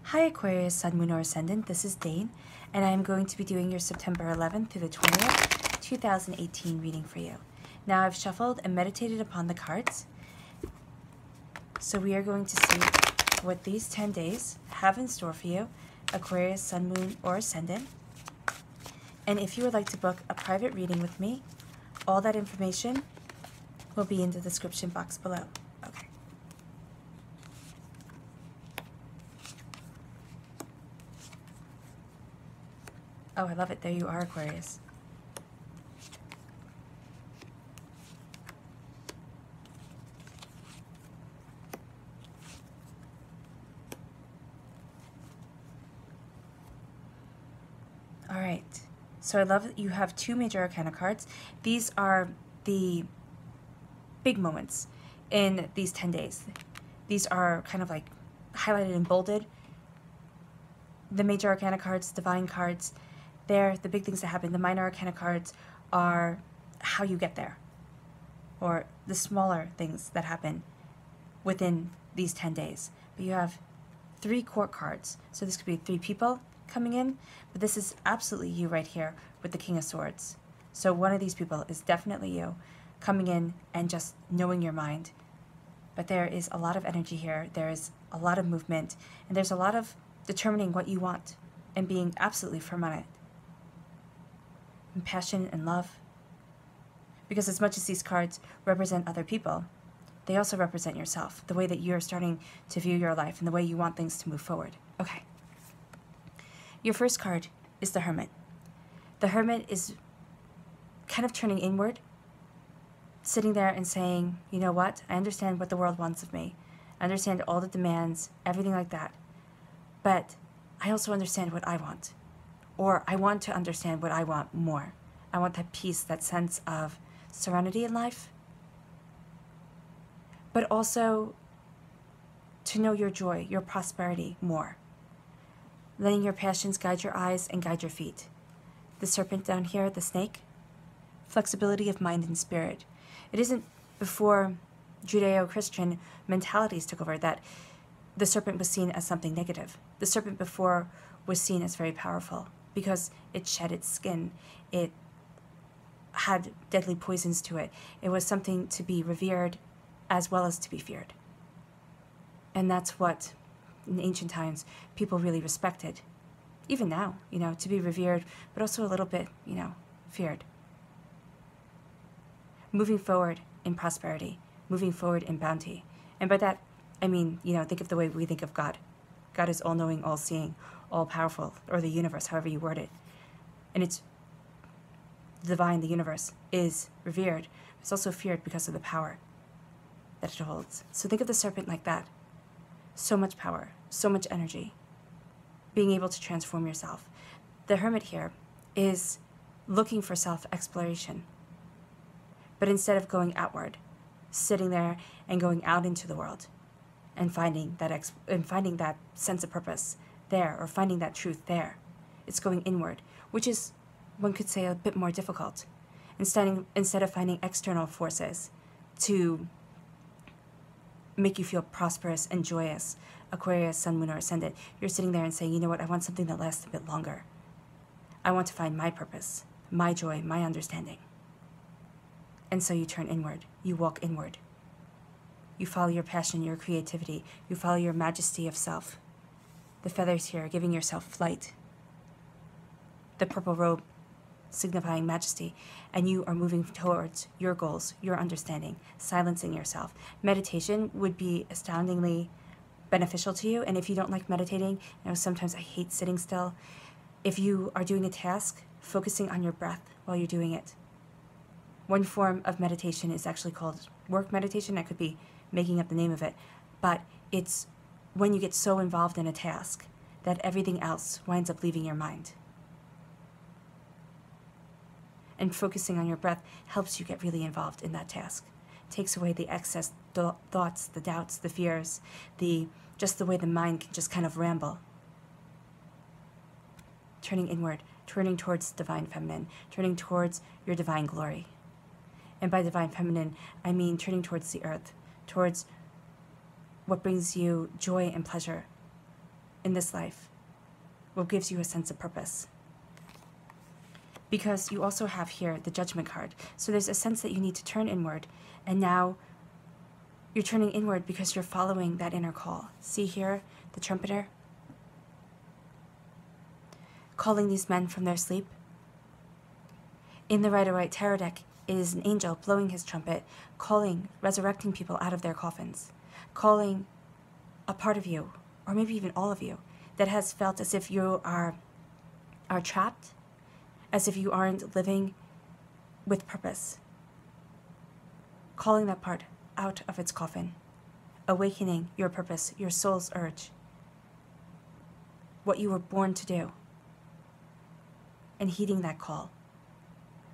Hi Aquarius, Sun, Moon, or Ascendant. This is Dane, and I am going to be doing your September 11th through the 20th, 2018 reading for you. Now I've shuffled and meditated upon the cards, so we are going to see what these 10 days have in store for you, Aquarius, Sun, Moon, or Ascendant. And if you would like to book a private reading with me, all that information will be in the description box below. Okay. Oh, I love it. There you are, Aquarius. All right. So I love that you have two major arcana cards. These are the big moments in these 10 days. These are kind of like highlighted and bolded. The major arcana cards, divine cards, they're the big things that happen. The minor arcana cards are how you get there, or the smaller things that happen within these 10 days. But you have 3 court cards. So this could be 3 people coming in, but this is absolutely you right here with the King of Swords. So one of these people is definitely you coming in and just knowing your mind. But there is a lot of energy here. There is a lot of movement, and there's a lot of determining what you want and being absolutely firm on it. And passion and love. Because as much as these cards represent other people, they also represent yourself, the way that you're starting to view your life and the way you want things to move forward. Okay. Your first card is the Hermit. The Hermit is kind of turning inward, sitting there and saying, you know what, I understand what the world wants of me. I understand all the demands, everything like that. But I also understand what I want. Or I want to understand what I want more. I want that peace, that sense of serenity in life. But also to know your joy, your prosperity more. Letting your passions guide your eyes and guide your feet. The serpent down here, the snake, flexibility of mind and spirit. It isn't before Judeo-Christian mentalities took over that the serpent was seen as something negative. The serpent before was seen as very powerful because it shed its skin. It had deadly poisons to it. It was something to be revered as well as to be feared. And that's what, in ancient times, people really respected. Even now, to be revered, but also a little bit, feared. Moving forward in prosperity, moving forward in bounty. And by that, I mean, think of the way we think of God. God is all-knowing, all-seeing, all-powerful, or the universe, however you word it. And it's divine, the universe, is revered. It's also feared because of the power that it holds. So think of the serpent like that. So much power, so much energy, being able to transform yourself. The Hermit here is looking for self-exploration. But instead of going outward, sitting there and going out into the world and finding that sense of purpose there, or finding that truth there, it's going inward, which is, one could say, a bit more difficult. Instead of finding external forces to make you feel prosperous and joyous, Aquarius, Sun, Moon, or Ascendant, you're sitting there and saying, you know what, I want something that lasts a bit longer. I want to find my purpose, my joy, my understanding. And so you turn inward, you walk inward. You follow your passion, your creativity, you follow your majesty of self. The feathers here giving yourself flight. The purple robe signifying majesty, and you are moving towards your goals, your understanding, silencing yourself. Meditation would be astoundingly beneficial to you, and if you don't like meditating, sometimes I hate sitting still. If you are doing a task, focusing on your breath while you're doing it. One form of meditation is actually called work meditation. I could be making up the name of it, but it's when you get so involved in a task that everything else winds up leaving your mind. And focusing on your breath helps you get really involved in that task. Takes away the excess thoughts, the doubts, the fears, just the way the mind can just kind of ramble. Turning inward, turning towards divine feminine, turning towards your divine glory. And by divine feminine, I mean turning towards the earth, towards what brings you joy and pleasure, in this life, what gives you a sense of purpose. Because you also have here the Judgment card. So there's a sense that you need to turn inward, and now you're turning inward because you're following that inner call. See here, the trumpeter? Calling these men from their sleep. In the Rider-Waite tarot deck is an angel blowing his trumpet, calling, resurrecting people out of their coffins, calling a part of you, or maybe even all of you, that has felt as if you are trapped, as if you aren't living with purpose. Calling that part out of its coffin, awakening your purpose, your soul's urge, what you were born to do, and heeding that call,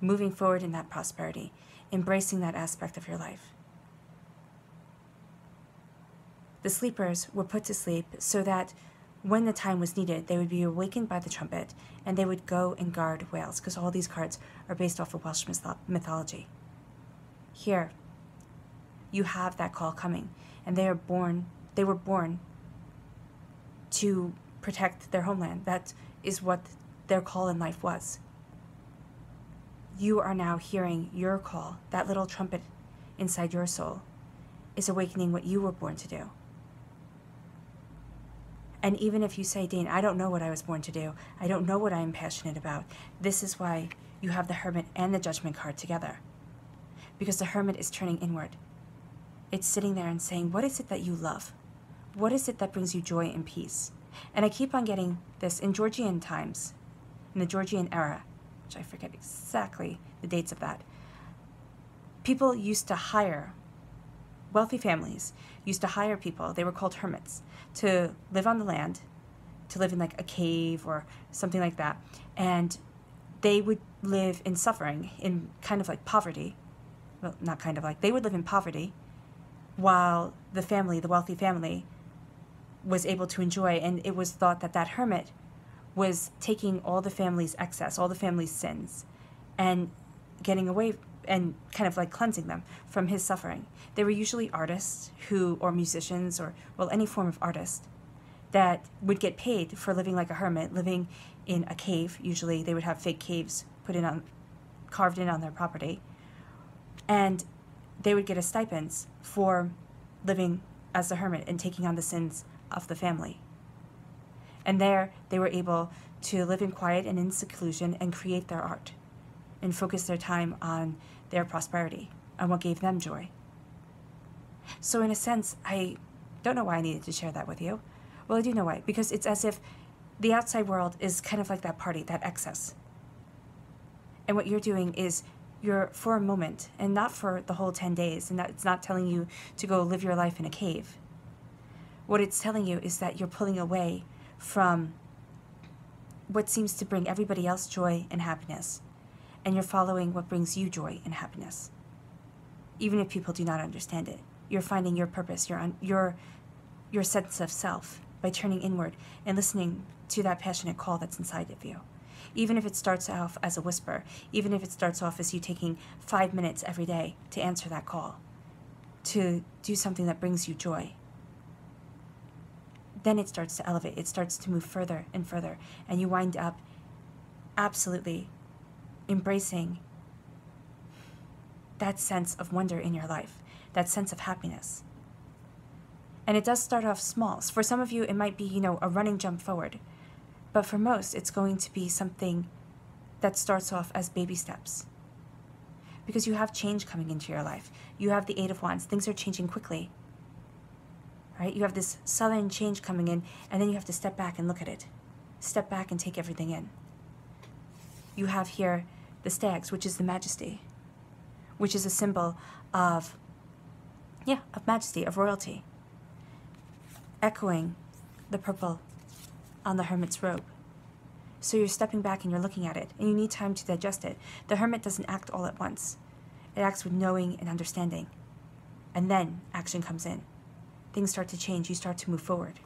moving forward in that prosperity, embracing that aspect of your life. The sleepers were put to sleep so that when the time was needed, they would be awakened by the trumpet, and they would go and guard whales, because all these cards are based off of Welsh mythology. Here, you have that call coming, and they were born to protect their homeland. That is what their call in life was. You are now hearing your call. That little trumpet inside your soul is awakening what you were born to do. And even if you say, Dane, I don't know what I was born to do, I don't know what I'm passionate about, this is why you have the Hermit and the Judgment card together. Because the Hermit is turning inward. It's sitting there and saying, what is it that you love? What is it that brings you joy and peace? And I keep on getting this in Georgian times, in the Georgian era, which I forget exactly the dates of that. People used to hire, wealthy families used to hire people, they were called hermits, to live on the land, to live in like a cave or something like that. And they would live in suffering, in kind of like poverty. Well, not kind of like, they would live in poverty while the family, the wealthy family, was able to enjoy. And it was thought that that hermit was taking all the family's excess, all the family's sins, and getting away and kind of like cleansing them from his suffering. They were usually artists or musicians, or, well, any form of artist that would get paid for living like a hermit, living in a cave. Usually they would have fake caves carved in on their property. And they would get a stipends for living as a hermit and taking on the sins of the family. And there they were able to live in quiet and in seclusion and create their art and focus their time on their prosperity, on what gave them joy. So in a sense, I don't know why I needed to share that with you. Well, I do know why, because it's as if the outside world is kind of like that party, that excess. And what you're doing is you're, for a moment, and not for the whole 10 days, and that it's not telling you to go live your life in a cave. What it's telling you is that you're pulling away from what seems to bring everybody else joy and happiness, and you're following what brings you joy and happiness. Even if people do not understand it, you're finding your purpose, your sense of self by turning inward and listening to that passionate call that's inside of you. Even if it starts off as a whisper, even if it starts off as you taking 5 minutes every day to answer that call, to do something that brings you joy, then it starts to elevate. It starts to move further and further, and you wind up absolutely embracing that sense of wonder in your life, that sense of happiness. And it does start off small. For some of you, it might be, a running jump forward. But for most, it's going to be something that starts off as baby steps. Because you have change coming into your life. You have the Eight of Wands. Things are changing quickly. Right? You have this sudden change coming in, and then you have to step back and look at it. Step back and take everything in. You have here the stags, which is the majesty, which is a symbol of majesty, of royalty, echoing the purple on the hermit's robe. So you're stepping back and you're looking at it, and you need time to digest it. The hermit doesn't act all at once. It acts with knowing and understanding. And then action comes in. Things start to change. You start to move forward.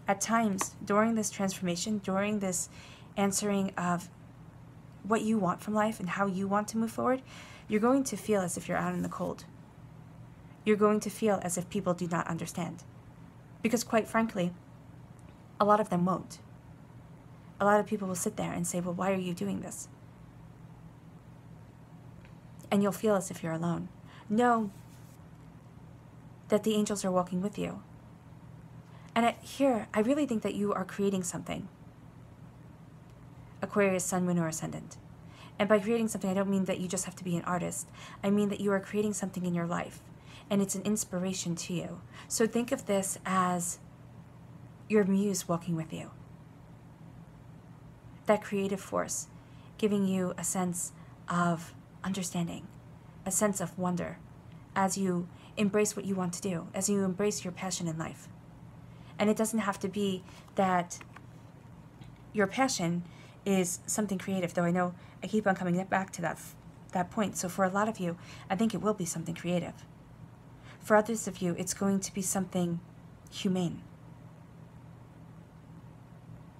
At times, during this transformation, during this answering of what you want from life and how you want to move forward, you're going to feel as if you're out in the cold. You're going to feel as if people do not understand. Because quite frankly, A lot of them won't. A lot of people will sit there and say, well, why are you doing this? And you'll feel as if you're alone. Know that the angels are walking with you. And here, I really think that you are creating something. Aquarius, Sun, Moon, or Ascendant. And by creating something, I don't mean that you just have to be an artist. I mean that you are creating something in your life. And it's an inspiration to you. So think of this as your muse walking with you. That creative force giving you a sense of understanding, a sense of wonder as you embrace what you want to do, as you embrace your passion in life. And it doesn't have to be that your passion is something creative, though I know I keep on coming back to that point. So for a lot of you, I think it will be something creative. For others of you, it's going to be something humane.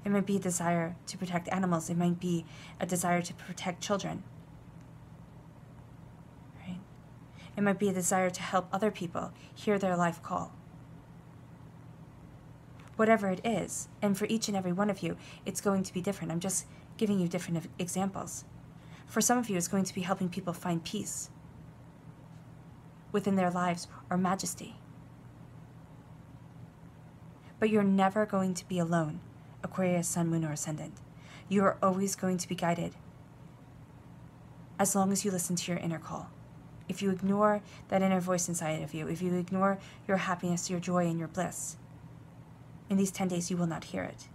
It might be a desire to protect animals. It might be a desire to protect children. Right? It might be a desire to help other people hear their life call. Whatever it is, and for each and every one of you, it's going to be different. I'm just giving you different examples. For some of you, it's going to be helping people find peace within their lives or majesty. But you're never going to be alone, Aquarius, Sun, Moon, or Ascendant. You are always going to be guided as long as you listen to your inner call. If you ignore that inner voice inside of you, if you ignore your happiness, your joy, and your bliss, in these 10 days, you will not hear it.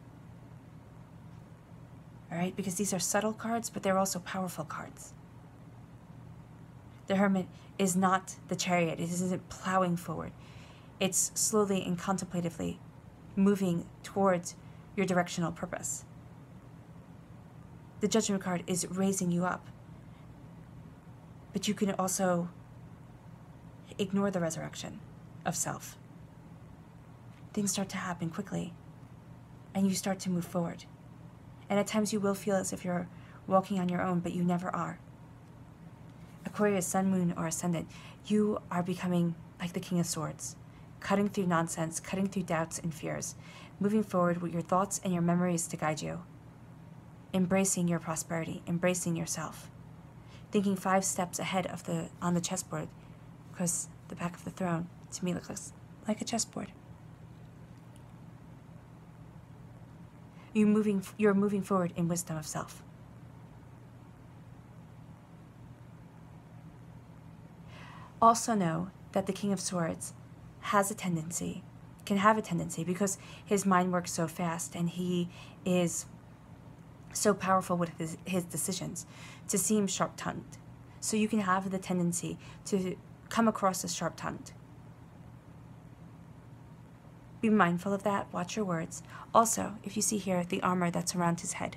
All right? Because these are subtle cards, but they're also powerful cards. The Hermit is not the Chariot. It isn't plowing forward. It's slowly and contemplatively moving towards your directional purpose. The Judgment card is raising you up. But you can also ignore the resurrection of self. Things start to happen quickly, and you start to move forward. And at times you will feel as if you're walking on your own, but you never are. Aquarius, Sun, Moon, or Ascendant, you are becoming like the King of Swords, cutting through nonsense, cutting through doubts and fears, moving forward with your thoughts and your memories to guide you, embracing your prosperity, embracing yourself, thinking 5 steps ahead of on the chessboard, because the back of the throne, to me, looks like a chessboard. You're moving forward in wisdom of self. Also know that the King of Swords can have a tendency, because his mind works so fast and he is so powerful with his decisions, to seem sharp-tongued. So you can have the tendency to come across as sharp-tongued. Be mindful of that. Watch your words. Also, if you see here the armor that's around his head,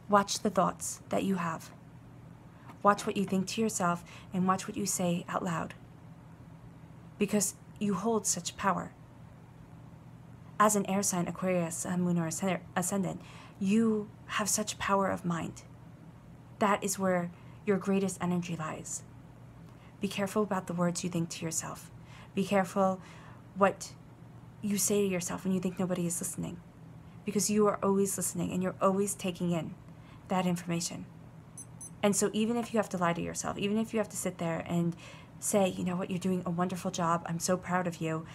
watch the thoughts that you have. Watch what you think to yourself and watch what you say out loud. Because you hold such power. As an air sign, Aquarius, Sun, Moon, or Ascendant, you have such power of mind. That is where your greatest energy lies. Be careful about the words you think to yourself. Be careful what you say to yourself when you think nobody is listening, because you are always listening and you're always taking in that information. And so even if you have to lie to yourself, even if you have to sit there and say, you know what, you're doing a wonderful job, I'm so proud of you,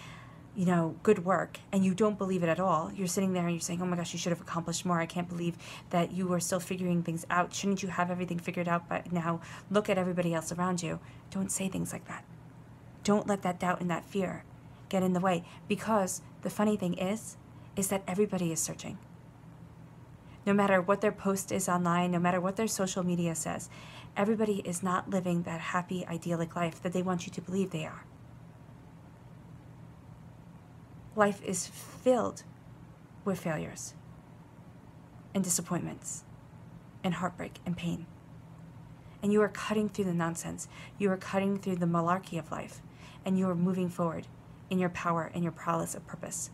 you know, good work, and you don't believe it at all, you're sitting there and you're saying, oh my gosh, you should have accomplished more, I can't believe that you are still figuring things out, shouldn't you have everything figured out by now, look at everybody else around you. Don't say things like that. Don't let that doubt and that fear get in the way, because the funny thing is that everybody is searching. No matter what their post is online, no matter what their social media says, everybody is not living that happy, idyllic life that they want you to believe they are. Life is filled with failures and disappointments and heartbreak and pain. And you are cutting through the nonsense. You are cutting through the malarkey of life, and you are moving forward in your power and your prowess of purpose,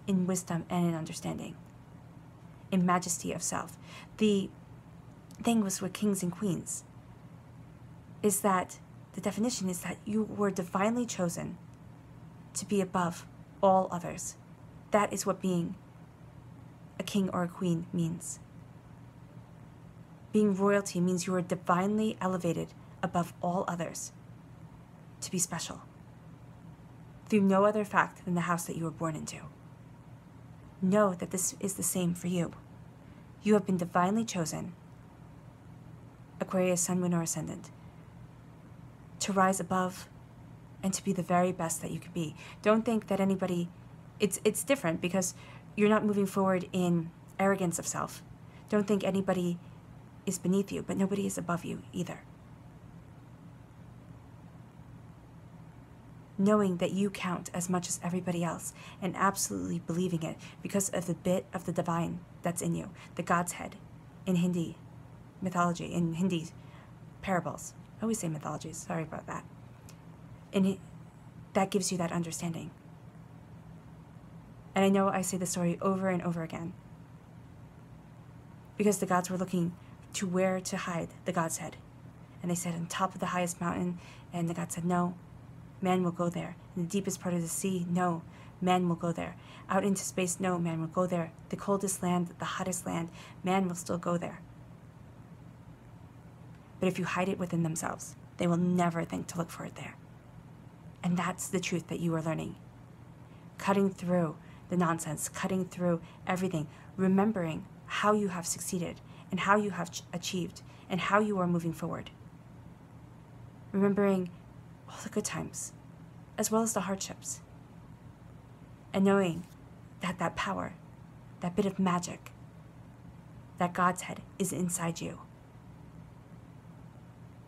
in wisdom and in understanding, in majesty of self. The thing was with kings and queens is that the definition is that you were divinely chosen to be above all others. That is what being a king or a queen means. Being royalty means you are divinely elevated above all others to be special through no other fact than the house that you were born into. Know that this is the same for you. You have been divinely chosen, Aquarius, Sun, Moon, or Ascendant, to rise above and to be the very best that you could be. Don't think that anybody, it's different because you're not moving forward in arrogance of self. Don't think anybody is beneath you, but nobody is above you either. Knowing that you count as much as everybody else and absolutely believing it because of the bit of the divine that's in you, the God's head in Hindi mythology, in Hindi parables. I always say mythologies, sorry about that. And that gives you that understanding. And I know I say the story over and over again because the gods were looking to where to hide the God's head. And they said on top of the highest mountain, and the God said, no, man will go there. In the deepest part of the sea, no, man will go there. Out into space, no, man will go there. The coldest land, the hottest land, man will still go there. But if you hide it within themselves, they will never think to look for it there. And that's the truth that you are learning. Cutting through the nonsense, cutting through everything, remembering how you have succeeded and how you have achieved and how you are moving forward. Remembering all the good times, as well as the hardships. And knowing that that power, that bit of magic, that God's head is inside you.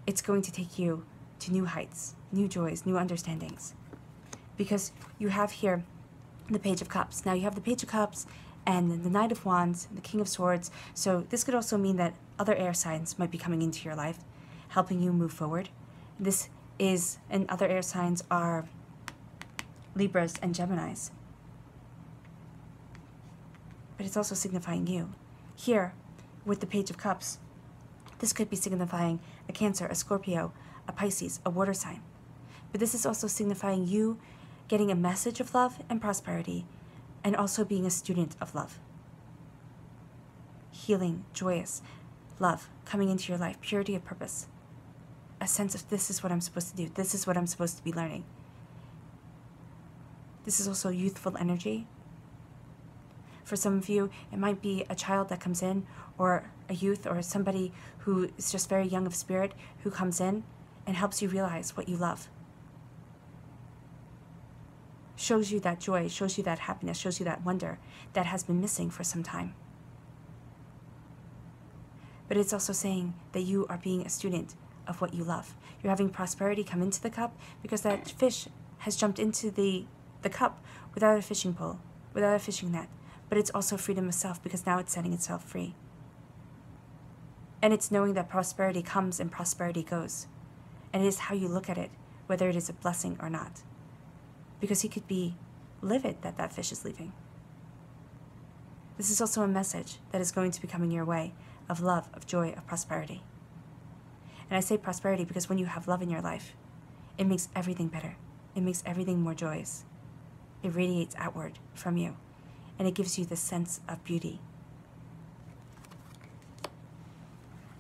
It's going to take you to new heights, new joys, new understandings. Because you have here the Page of Cups. Now you have the Page of Cups and the Knight of Wands, and the King of Swords. So this could also mean that other air signs might be coming into your life, helping you move forward. This is, and other air signs are Libras and Geminis. But it's also signifying you. Here, with the Page of Cups, this could be signifying a Cancer, a Scorpio, a Pisces, a water sign. But this is also signifying you getting a message of love and prosperity, and also being a student of love. Healing, joyous, love coming into your life, purity of purpose. A sense of this is what I'm supposed to do. This is what I'm supposed to be learning. This is also youthful energy. For some of you, it might be a child that comes in, or a youth, or somebody who is just very young of spirit who comes in and helps you realize what you love. Shows you that joy, shows you that happiness, shows you that wonder that has been missing for some time. But it's also saying that you are being a student of what you love. You're having prosperity come into the cup because that fish has jumped into the cup without a fishing pole, without a fishing net. But it's also freedom of self because now it's setting itself free. And it's knowing that prosperity comes and prosperity goes. And it is how you look at it, whether it is a blessing or not. Because he could be livid that that fish is leaving. This is also a message that is going to be coming your way of love, of joy, of prosperity. And I say prosperity because when you have love in your life, it makes everything better. It makes everything more joyous. It radiates outward from you, and it gives you this sense of beauty.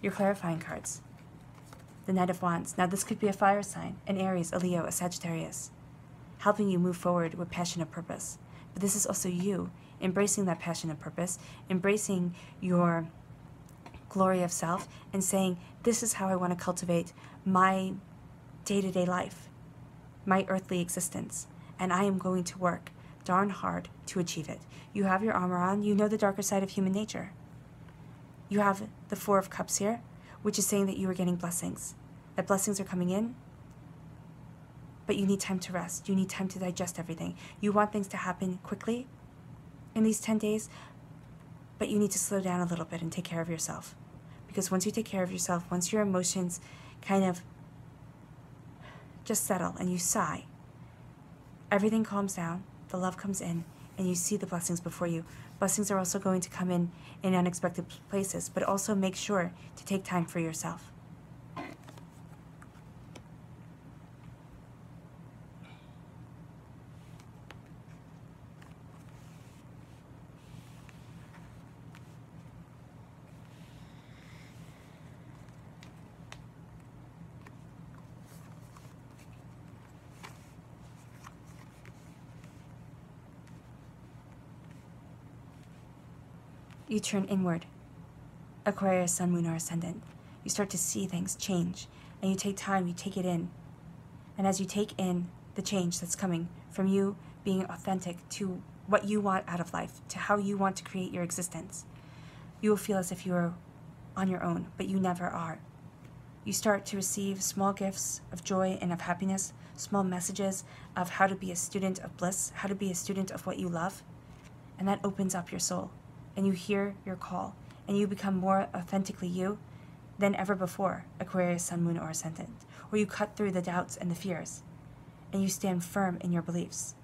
Your clarifying cards. The Knight of Wands. Now this could be a fire sign, an Aries, a Leo, a Sagittarius, helping you move forward with passion and purpose. But this is also you embracing that passion and purpose, embracing your glory of self, and saying, this is how I want to cultivate my day-to-day life, my earthly existence, and I am going to work darn hard to achieve it. You have your armor on, you know the darker side of human nature. You have the Four of Cups here, which is saying that you are getting blessings, that blessings are coming in, but you need time to rest. You need time to digest everything. You want things to happen quickly in these 10 days, but you need to slow down a little bit and take care of yourself. Because once you take care of yourself, once your emotions kind of just settle and you sigh, everything calms down, the love comes in, and you see the blessings before you. Blessings are also going to come in unexpected places, but also make sure to take time for yourself. You turn inward. Aquarius, Sun, Moon, or Ascendant. You start to see things change, and you take time, you take it in. And as you take in the change that's coming from you being authentic to what you want out of life, to how you want to create your existence, you will feel as if you are on your own, but you never are. You start to receive small gifts of joy and of happiness, small messages of how to be a student of bliss, how to be a student of what you love, and that opens up your soul, and you hear your call, and you become more authentically you than ever before, Aquarius, Sun, Moon, or Ascendant, or you cut through the doubts and the fears, and you stand firm in your beliefs,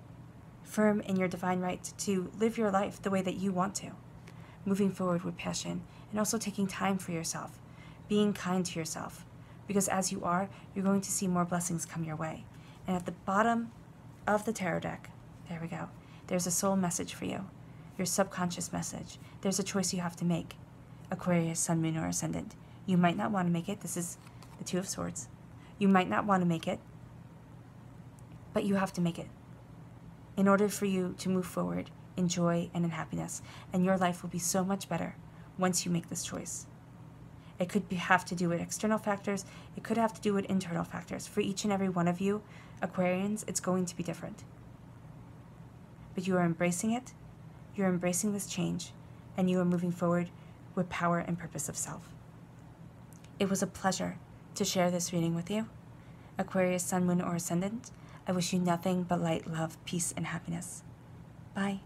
firm in your divine right to live your life the way that you want to, moving forward with passion, and also taking time for yourself, being kind to yourself, because as you are, you're going to see more blessings come your way. And at the bottom of the tarot deck, there we go, there's a soul message for you, your subconscious message. There's a choice you have to make, Aquarius, Sun, Moon, or Ascendant. You might not want to make it. This is the Two of Swords. You might not want to make it, but you have to make it in order for you to move forward in joy and in happiness. And your life will be so much better once you make this choice. It could have to do with external factors. It could have to do with internal factors. For each and every one of you, Aquarians, it's going to be different. But you are embracing it. You're embracing this change, and you are moving forward with power and purpose of self. It was a pleasure to share this reading with you. Aquarius, Sun, Moon, or Ascendant, I wish you nothing but light, love, peace, and happiness. Bye.